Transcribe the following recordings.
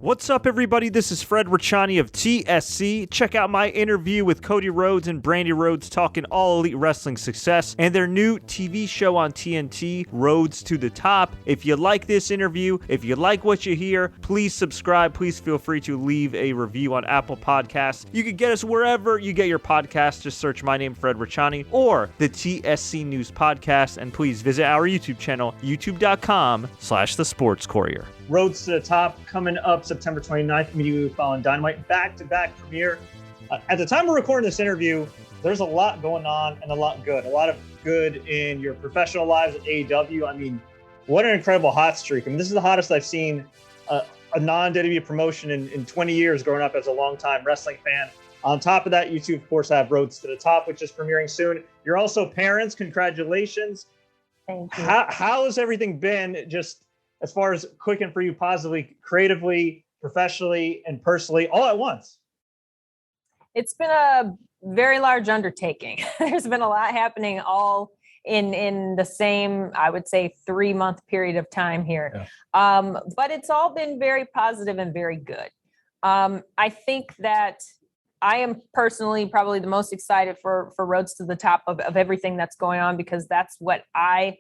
What's up, everybody? This is Fred Richani of TSC. Check out my interview with Cody Rhodes and Brandi Rhodes talking all elite wrestling success and their new TV show on TNT, Rhodes to the Top. If you like this interview, if you like what you hear, please subscribe. Please feel free to leave a review on Apple Podcasts. You can get us wherever you get your podcasts. Just search my name, Fred Richani, or the TSC News Podcast. And please visit our YouTube channel, youtube.com/The Sports Courier. Rhodes to the Top coming up September 29th, immediately following Dynamite, back-to-back premiere. At the time we're recording this interview, there's a lot going on and a lot of good in your professional lives at AEW. I mean, what an incredible hot streak. I mean, this is the hottest I've seen a non-WWE promotion in 20 years growing up as a longtime wrestling fan. On top of that, you two, of course, have Rhodes to the Top, which is premiering soon. You're also parents. Congratulations. Thank you. How has everything been, just as far as clicking for you positively, creatively, professionally, and personally, all at once? It's been a very large undertaking. There's been a lot happening all in the same, I would say, 3-month period of time here. Yeah. But it's all been very positive and very good. I think that I am personally probably the most excited for Rhodes to the Top of everything that's going on, because that's what I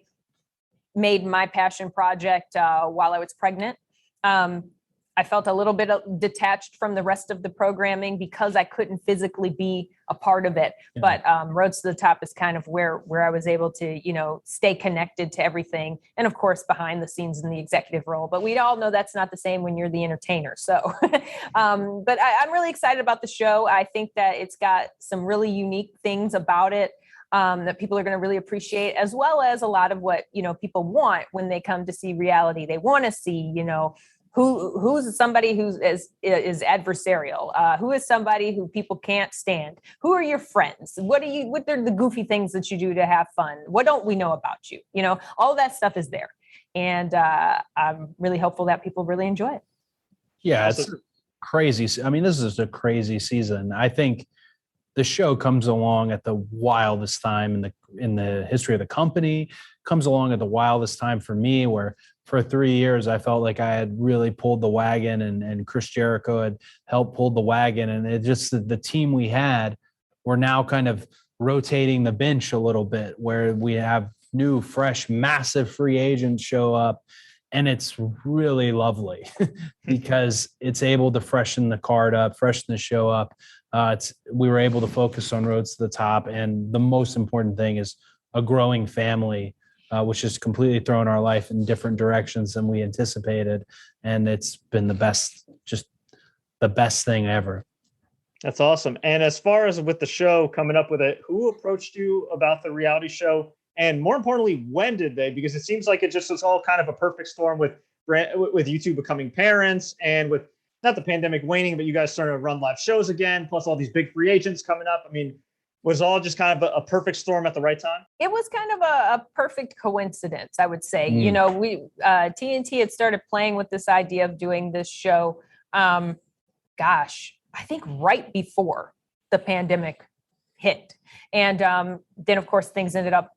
made my passion project while I was pregnant. I felt a little bit detached from the rest of the programming because I couldn't physically be a part of it. Yeah. But Rhodes to the Top is kind of where I was able to, stay connected to everything. And of course, behind the scenes in the executive role. But we all know that's not the same when you're the entertainer. So, but I'm really excited about the show. I think that it's got some really unique things about it that people are going to really appreciate, as well as a lot of what, people want when they come to see reality. They want to see, who's somebody who is adversarial, who is somebody who people can't stand, who are your friends, what are the goofy things that you do to have fun, what don't we know about you, all that stuff is there. And I'm really hopeful that people really enjoy it. Yeah, it's crazy. I mean, this is a crazy season. I think the show comes along at the wildest time in the history of the company, comes along at the wildest time for me, where for 3 years I felt like I had really pulled the wagon, and Chris Jericho had helped pull the wagon. And it just, the team we had, we're now kind of rotating the bench a little bit, where we have new, fresh, massive free agents show up. And it's really lovely because it's able to freshen the card up, freshen the show up. We were able to focus on Rhodes to the Top. And the most important thing is a growing family, which has completely thrown our life in different directions than we anticipated. And it's been the best thing ever. That's awesome. And as far as with the show coming up with it, who approached you about the reality show? And more importantly, when did they? Because it seems like it just was all kind of a perfect storm with you two becoming parents, and with not the pandemic waning, but you guys starting to run live shows again, plus all these big free agents coming up. I mean, was all just kind of a perfect storm at the right time? It was kind of a perfect coincidence, I would say. We TNT had started playing with this idea of doing this show, I think right before the pandemic hit. And then, of course, things ended up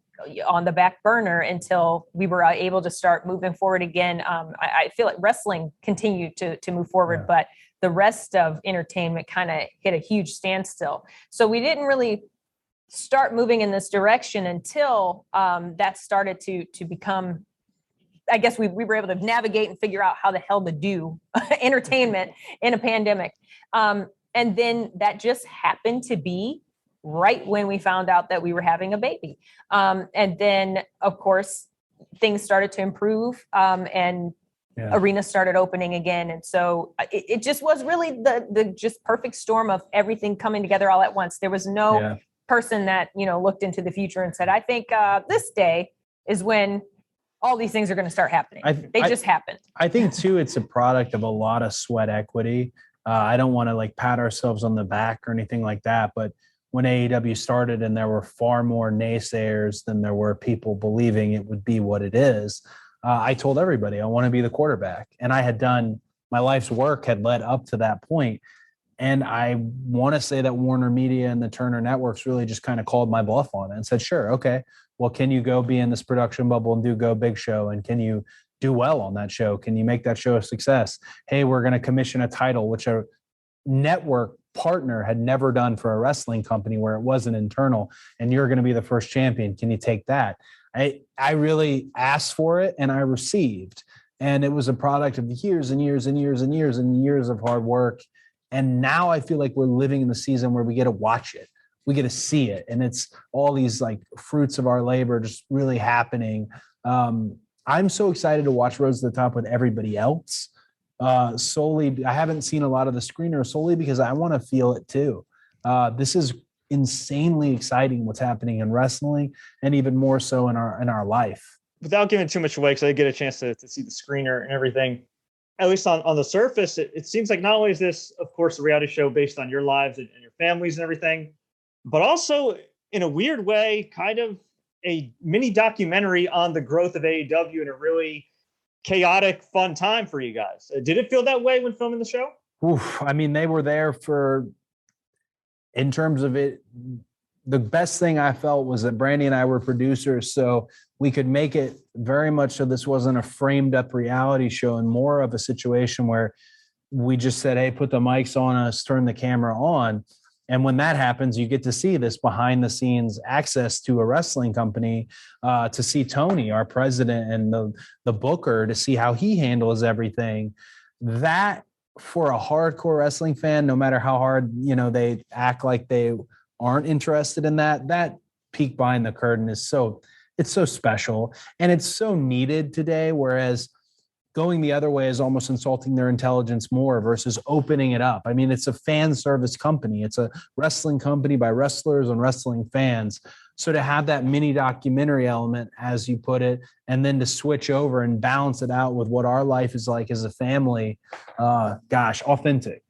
on the back burner until we were able to start moving forward again. I feel like wrestling continued to move forward, but the rest of entertainment kind of hit a huge standstill. So we didn't really start moving in this direction until that started to become, I guess we were able to navigate and figure out how the hell to do entertainment in a pandemic. And then that just happened to be right when we found out that we were having a baby. And then, of course, things started to improve and arenas started opening again. And so it just was really the just perfect storm of everything coming together all at once. There was no person that, looked into the future and said, I think this day is when all these things are going to start happening. They just happened. I think, too, it's a product of a lot of sweat equity. I don't want to pat ourselves on the back or anything like that, but when AEW started and there were far more naysayers than there were people believing it would be what it is, I told everybody I want to be the quarterback. And I had done my life's work had led up to that point. And I want to say that Warner Media and the Turner Networks really just kind of called my bluff on it and said, sure, okay, well, can you go be in this production bubble and do Go Big Show? And can you do well on that show? Can you make that show a success? Hey, we're going to commission a title, which a network partner had never done for a wrestling company where it wasn't internal, and you're going to be the first champion. Can you take that? I really asked for it and I received, and it was a product of years and years and years and years and years of hard work. And now I feel like we're living in the season where we get to watch it. We get to see it. And it's all these like fruits of our labor just really happening. I'm so excited to watch Rhodes to the Top with everybody else. Solely, I haven't seen a lot of the screeners solely because I want to feel it too. This is insanely exciting what's happening in wrestling, and even more so in our life. Without giving too much away, because I did get a chance to see the screener and everything, at least on the surface, it seems like not only is this, of course, a reality show based on your lives and your families and everything, but also in a weird way, kind of a mini documentary on the growth of AEW in a really chaotic, fun time for you guys. Did it feel that way when filming the show? Oof, I mean, they were there in terms of it. The best thing I felt was that Brandi and I were producers, so we could make it very much so this wasn't a framed up reality show and more of a situation where we just said, hey, put the mics on us, turn the camera on. And when that happens, you get to see this behind the scenes access to a wrestling company, to see Tony, our president, and the booker, to see how he handles everything. That, for a hardcore wrestling fan, no matter how hard, they act like they aren't interested in that peek behind the curtain is it's so special, and it's so needed today. Whereas going the other way is almost insulting their intelligence more versus opening it up. I mean, it's a fan service company. It's a wrestling company by wrestlers and wrestling fans. So to have that mini documentary element, as you put it, and then to switch over and balance it out with what our life is like as a family, authentic.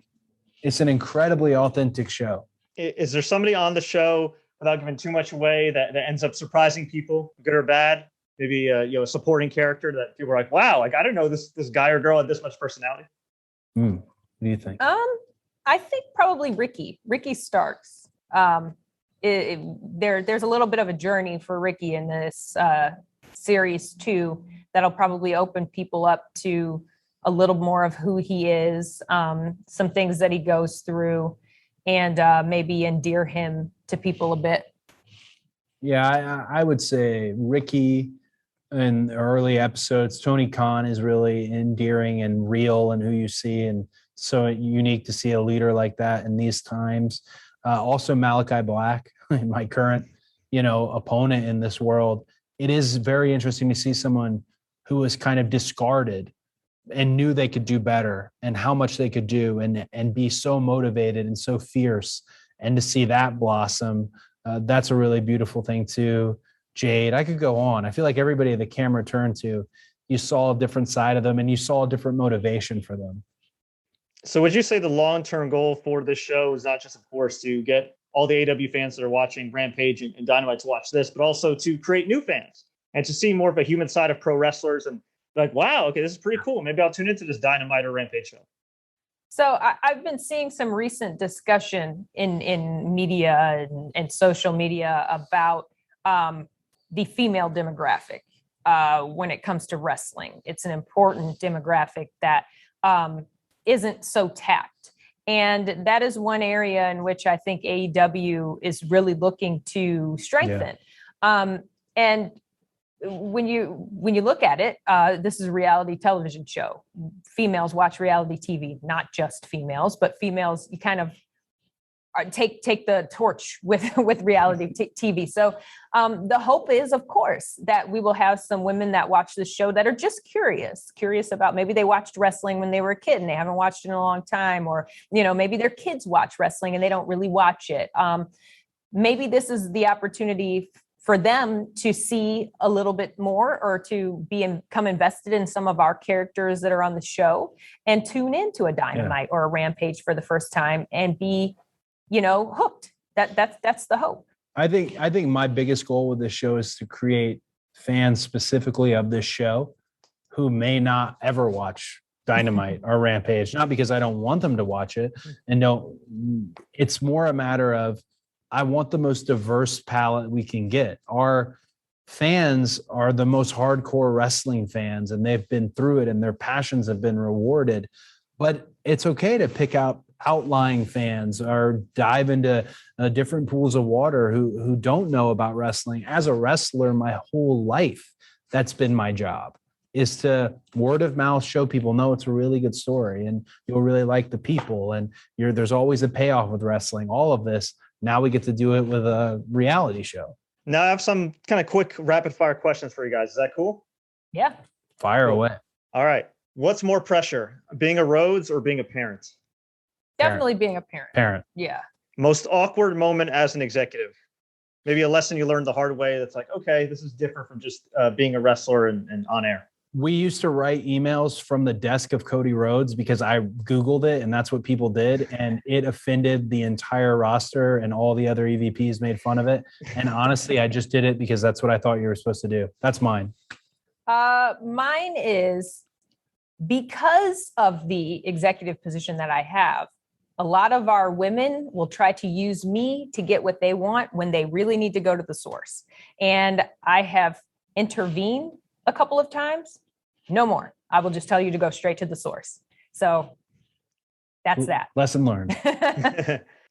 It's an incredibly authentic show. Is there somebody on the show, without giving too much away, that ends up surprising people, good or bad? Maybe a supporting character that people are like, wow, like I didn't know this guy or girl had this much personality. What do you think? I think probably Ricky Starks. There's a little bit of a journey for Ricky in this series too, that'll probably open people up to a little more of who he is, some things that he goes through, and maybe endear him to people a bit. Yeah, I would say Ricky in the early episodes. Tony Khan is really endearing and real and who you see, and so unique to see a leader like that in these times. Also Malachi Black, my current, opponent in this world. It is very interesting to see someone who was kind of discarded and knew they could do better and how much they could do and be so motivated and so fierce, and to see that blossom. That's a really beautiful thing too. Jade, I could go on. I feel like everybody the camera turned to, you saw a different side of them and you saw a different motivation for them. So would you say the long-term goal for this show is not just, of course, to get all the AEW fans that are watching Rampage and Dynamite to watch this, but also to create new fans and to see more of a human side of pro wrestlers and like, wow, okay, this is pretty cool. Maybe I'll tune into this Dynamite or Rampage show. So I've been seeing some recent discussion in media and social media about the female demographic when it comes to wrestling. It's an important demographic that isn't so tapped. And that is one area in which I think AEW is really looking to strengthen. Yeah. And when you look at it, this is a reality television show. Females watch reality TV, not just females, but females, you kind of take the torch with reality TV. So the hope is, of course, that we will have some women that watch the show that are just curious about, maybe they watched wrestling when they were a kid and they haven't watched it in a long time, or, maybe their kids watch wrestling and they don't really watch it. Maybe this is the opportunity for them to see a little bit more, or to become invested in some of our characters that are on the show and tune into a Dynamite or a Rampage for the first time and be, hooked. That's the hope. I think my biggest goal with this show is to create fans specifically of this show who may not ever watch Dynamite or Rampage, not because I don't want them to watch it. It's more a matter of, I want the most diverse palette we can get. Our fans are the most hardcore wrestling fans, and they've been through it and their passions have been rewarded. But it's okay to pick out outlying fans or dive into different pools of water who don't know about wrestling. As a wrestler, my whole life, that's been my job, is to word of mouth show people, no, it's a really good story and you'll really like the people. And there's always a payoff with wrestling. All of this, now we get to do it with a reality show. Now I have some kind of quick rapid fire questions for you guys. Is that cool? Yeah. Fire away. All right. What's more pressure, being a Rhodes or being a parent? Definitely being a parent. Parent. Yeah. Most awkward moment as an executive? Maybe a lesson you learned the hard way that's like, okay, this is different from just being a wrestler and on air. We used to write emails from the desk of Cody Rhodes because I Googled it and that's what people did. And it offended the entire roster and all the other EVPs made fun of it. And honestly, I just did it because that's what I thought you were supposed to do. That's mine. Mine is because of the executive position that I have. A lot of our women will try to use me to get what they want when they really need to go to the source. And I have intervened a couple of times. No more. I will just tell you to go straight to the source. So that's that. Lesson learned.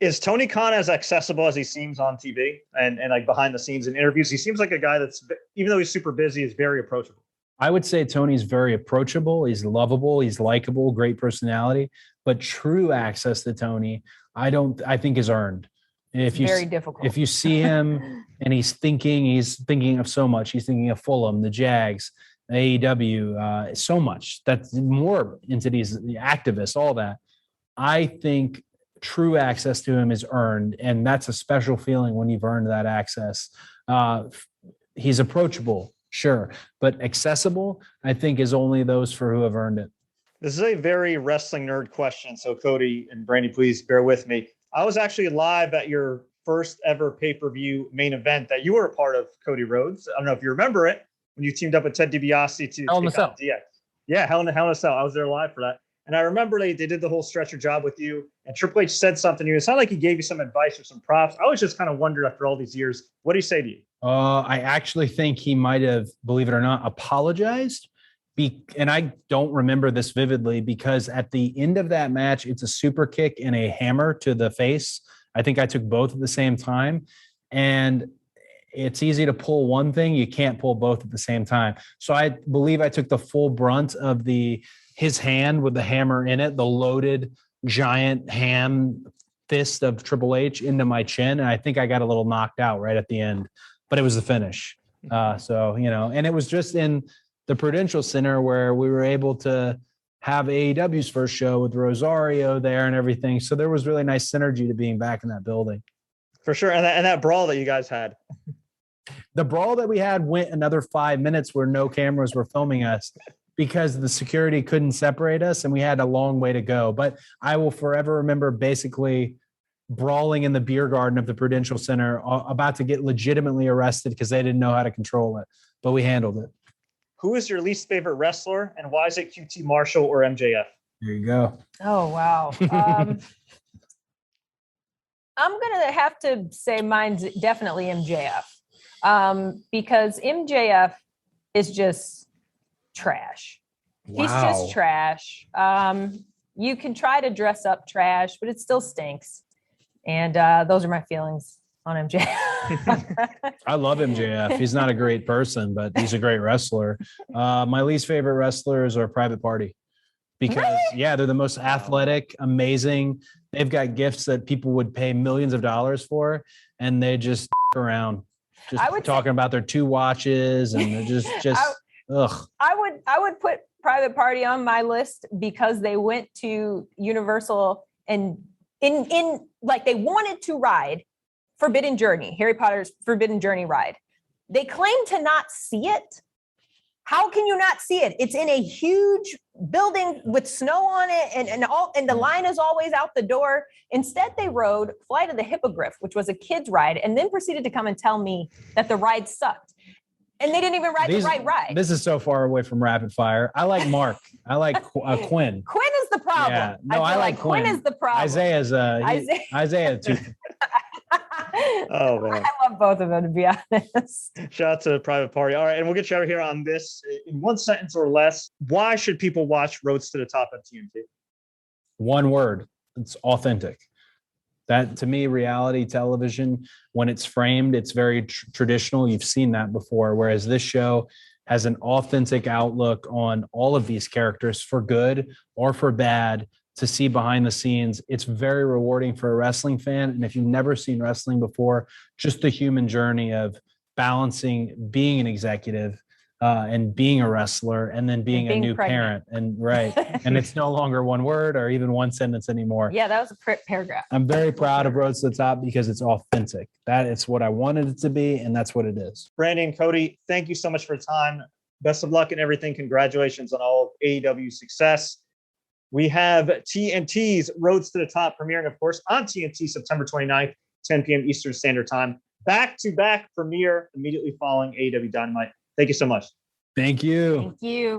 Is Tony Khan as accessible as he seems on TV and like behind the scenes in interviews? He seems like a guy that's, even though he's super busy, is very approachable. I would say Tony's very approachable. He's lovable. He's likable, great personality, but true access to Tony, I think is earned. Very difficult. If you see him and he's thinking of so much. He's thinking of Fulham, the Jags, AEW, so much. That's more entities, the activists, all that. I think true access to him is earned, and that's a special feeling when you've earned that access. He's approachable, sure, but accessible, I think, is only those for who have earned it. This is a very wrestling nerd question, so Cody and Brandi, please bear with me. I was actually live at your first ever pay-per-view main event that you were a part of, Cody Rhodes. I don't know if you remember it, when you teamed up with Ted DiBiase to take on DX. Yeah, Hell in a Cell. I was there live for that. And I remember they did the whole stretcher job with you, and Triple H said something to you. It sounded like he gave you some advice or some props. I was just kind of wondered after all these years, what did he say to you? I actually think he might have, believe it or not, apologized. And I don't remember this vividly because at the end of that match, it's a super kick and a hammer to the face. I think I took both at the same time. And it's easy to pull one thing. You can't pull both at the same time. So I believe I took the full brunt of his hand with the hammer in it, the loaded giant ham fist of Triple H into my chin. And I think I got a little knocked out right at the end, but it was the finish. And it was just in the Prudential Center where we were able to have AEW's first show with Rosario there and everything. So there was really nice synergy to being back in that building. For sure. And that brawl that you guys had. The brawl that we had went another 5 minutes where no cameras were filming us because the security couldn't separate us and we had a long way to go. But I will forever remember basically brawling in the beer garden of the Prudential Center, about to get legitimately arrested because they didn't know how to control it. But we handled it. Who is your least favorite wrestler, and why is it QT Marshall or MJF? There you go. Oh, wow. I'm going to have to say mine's definitely MJF, because MJF is just trash. Wow. He's just trash. You can try to dress up trash, but it still stinks. And those are my feelings on MJF. I love MJF. He's not a great person, but he's a great wrestler. My least favorite wrestlers are Private Party because, they're the most athletic, amazing. They've got gifts that people would pay millions of dollars for, and they just around, talking about their 2 watches, and they're just ugh. I would put Private Party on my list because they went to Universal and in like they wanted to ride Forbidden Journey, Harry Potter's Forbidden Journey ride. They claim to not see it. How can you not see it? It's in a huge building with snow on it, and the line is always out the door. Instead, they rode Flight of the Hippogriff, which was a kid's ride, and then proceeded to come and tell me that the ride sucked. And they didn't even ride the right ride. This is so far away from rapid fire. I like Mark. I like Quinn. Quinn is the problem. Yeah. No, I like Quinn. Quinn is the problem. Isaiah too. Oh, man. I love both of them, to be honest. Shout out to Private Party. All right, and we'll get you out of here on this in one sentence or less. Why should people watch Roads to the Top at TNT? One word. It's authentic. That, to me, reality television, when it's framed, it's very traditional. You've seen that before. Whereas this show has an authentic outlook on all of these characters, for good or for bad, to see behind the scenes. It's very rewarding for a wrestling fan. And if you've never seen wrestling before, just the human journey of balancing being an executive and being a wrestler, and then being a new pregnant. parent. And right. And it's no longer one word or even one sentence anymore. Yeah, that was a paragraph. I'm very proud of Roads to the Top because it's authentic. That is what I wanted it to be, and that's what it is. Brandi and Cody, thank you so much for your time. Best of luck and everything. Congratulations on all of AEW success. We have TNT's Roads to the Top premiering, of course, on TNT September 29th, 10 p.m. Eastern Standard Time. Back-to-back premiere immediately following AEW Dynamite. Thank you so much. Thank you. Thank you.